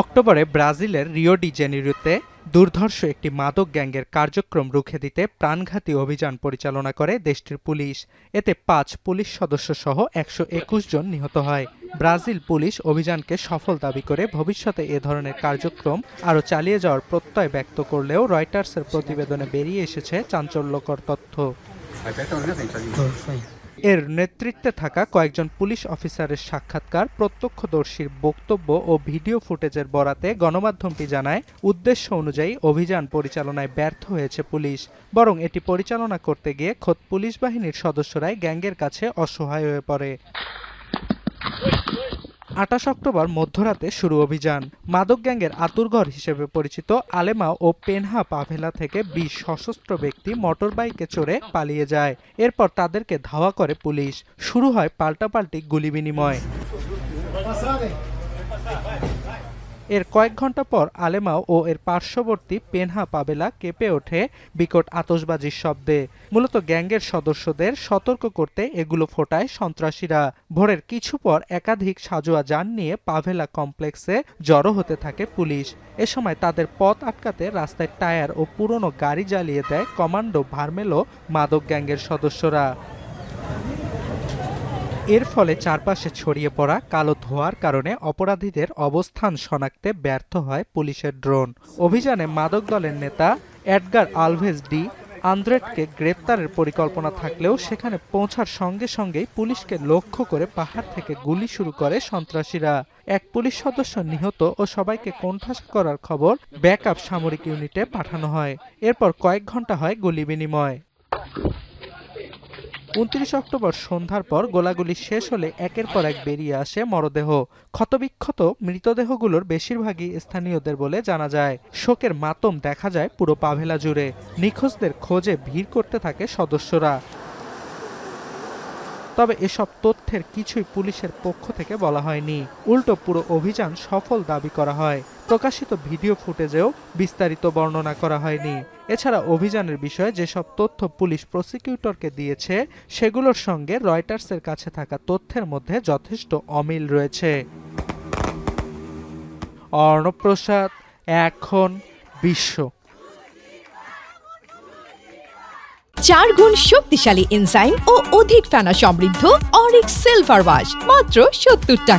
অক্টোবরে ব্রাজিলের Rio de জেনিরোতে দুর্ধর্ষ একটি মাদক গ্যাংয়ের কার্যক্রম রুখে দিতে প্রাণঘাতী অভিযান পরিচালনা করে দেশটির পুলিশ। এতে ৫ পুলিশ সদস্য সহ ১২১ জন নিহত হয়। ব্রাজিল পুলিশ অভিযানকে সফল দাবি করে ভবিষ্যতে এ ধরনের কার্যক্রম আরও চালিয়ে যাওয়ার প্রত্যয় ব্যক্ত করলেও রয়টার্সের প্রতিবেদনে বেরিয়ে এসেছে চাঞ্চল্যকর তথ্য। এর নেতৃত্বে থাকা কয়েকজন পুলিশ অফিসারের সাক্ষাৎকার, প্রত্যক্ষদর্শীর বক্তব্য ও ভিডিও ফুটেজের বরাতে গণমাধ্যমটি জানায়, উদ্দেশ্য অনুযায়ী অভিযান পরিচালনায় ব্যর্থ হয়েছে পুলিশ। বরং এটি পরিচালনা করতে গিয়ে খোদ পুলিশ বাহিনীর সদস্যরাই গ্যাংয়ের কাছে অসহায় হয়ে পড়ে। ২৮ অক্টোবর মধ্যরাতে শুরু অভিযান। মাদক গ্যাংয়ের আতুরঘর হিসেবে পরিচিত আলেমা ও পেনহা পাভেলা থেকে ২০ সশস্ত্র ব্যক্তি মোটরবাইকে চড়ে পালিয়ে যায়। এরপর তাদেরকে ধাওয়া করে পুলিশ। শুরু হয় পাল্টাপাল্টি গুলি বিনিময়। এর কয়েক ঘন্টা পর আলেমাও ও এর পার্শ্ববর্তী পেনহা পাবেলা কেঁপে ওঠে বিকট আতশবাজির শব্দে। মূলত গ্যাংয়ের সদস্যদের সতর্ক করতে এগুলো ফোটায় সন্ত্রাসীরা। ভোরের কিছু পর একাধিক সাজোয়া যান নিয়ে পাভেলা কমপ্লেক্সে জড়ো হতে থাকে পুলিশ। এ সময় তাদের পথ আটকাতে রাস্তায় টায়ার ও পুরনো গাড়ি জ্বালিয়ে দেয় কমান্ডো ভারমেলো মাদক গ্যাংয়ের সদস্যরা। এর ফলে চারপাশে ছড়িয়ে পড়া কালো ধোঁয়ার কারণে অপরাধীদের অবস্থান শনাক্তে ব্যর্থ হয় পুলিশের ড্রোন। অভিযানে মাদক দলের নেতা এডগার আলভেজ ডি আন্দ্রেটকে গ্রেপ্তারের পরিকল্পনা থাকলেও সেখানে পৌঁছার সঙ্গে সঙ্গেই পুলিশকে লক্ষ্য করে পাহাড় থেকে গুলি শুরু করে সন্ত্রাসীরা। এক পুলিশ সদস্য নিহত ও সবাইকে কোণঠাসা করার খবর ব্যাকআপ সামরিক ইউনিটে পাঠানো হয়। এরপর কয়েক ঘন্টা হয় গুলি বিনিময়। ২৯ অক্টোবর সন্ধ্যার পর গোলাগুলি শেষ হলে একের পর এক বেরিয়ে আসে মরদেহ। ক্ষতবিক্ষত মৃতদেহগুলোর বেশিরভাগই স্থানীয়দের বলে জানা যায়। শোকের মাতম দেখা যায় পুরো পাভেলা জুড়ে। নিখোঁজদের খোঁজে ভিড় করতে থাকে সদস্যরা। তবে এসব তথ্যের কিছুই পুলিশের পক্ষ থেকে বলা হয়নি। উল্টো পুরো অভিযান সফল দাবি করা হয়। প্রকাশিত ভিডিও ফুটেজেও বিস্তারিত বর্ণনা করা হয়নি। এছাড়া অভিযানের বিষয়ে যেসব তথ্য পুলিশ প্রসিকিউটরকে দিয়েছে সেগুলোর সঙ্গে রয়টার্সের কাছে থাকা তথ্যের মধ্যে যথেষ্ট অমিল রয়েছে। অর্ণব প্রসাদ, এখন বিশ্ব। ৪ গুণ শক্তিশালী এনজাইম ও অধিক ফেনা সমৃদ্ধ অরিক সিলভার ওয়াশ মাত্র ৭০ টাকা।